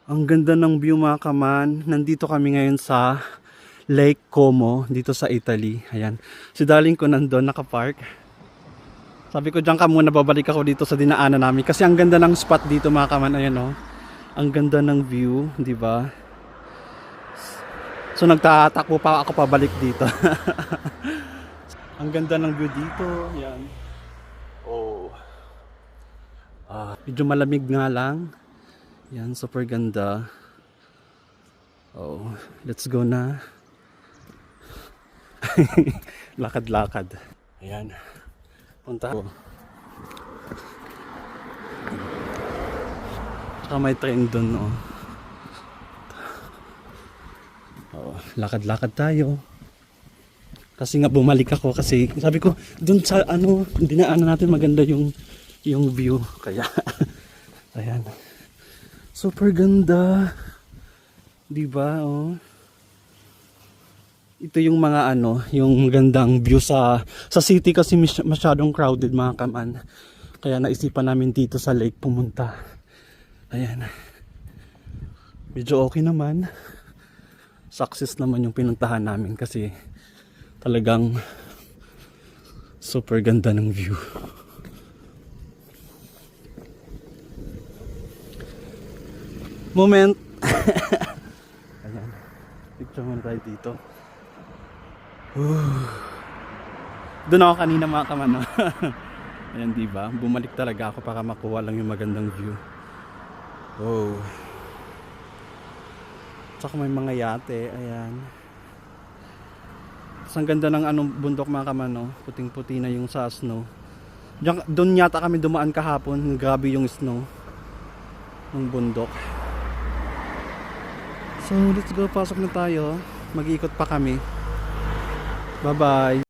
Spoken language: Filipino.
Ang ganda ng view mga kaman. Nandito kami ngayon sa Lake Como dito sa Italy. Ayan. Si darling ko nandun nakapark. Sabi ko diyan ka muna, babalik ako dito sa dinaanan namin kasi ang ganda ng spot dito mga kaman. Ayan oh. Ang ganda ng view, di ba? So nagtatakbo pa ako pabalik dito. Ang ganda ng view dito. Ayan. Oh. Medyo malamig nga lang. Yan, super ganda. Oh, let's go na. Lakad-lakad. Ayan. Punta. Tsaka may train dun, oh. Oh, lakad-lakad tayo. Kasi nga bumalik ako kasi sabi ko dun sa ano, dinaanan natin maganda yung view. Kaya ayan. Super ganda. 'Di ba, oh? Ito yung mga ano, yung magandang view sa city kasi masyadong crowded mga kaman. Kaya naisipan namin dito sa lake pumunta. Ayan. Medyo okay naman. Success naman yung pinuntahan namin kasi talagang super ganda ng view. Moment. Ayan. Picture muna tayo dito. Doon ako kanina mga kaman. Ayan, diba? Bumalik talaga ako para makuha lang yung magandang view. Wow. Tsaka may mga yate. Ayan. Tapos ang ganda ng anong bundok mga kaman, no? Puting-puti na yung sa snow. Doon yata kami dumaan kahapon. Grabe yung snow ng bundok. So let's go, pasok na tayo. Mag-iikot pa kami. Bye bye.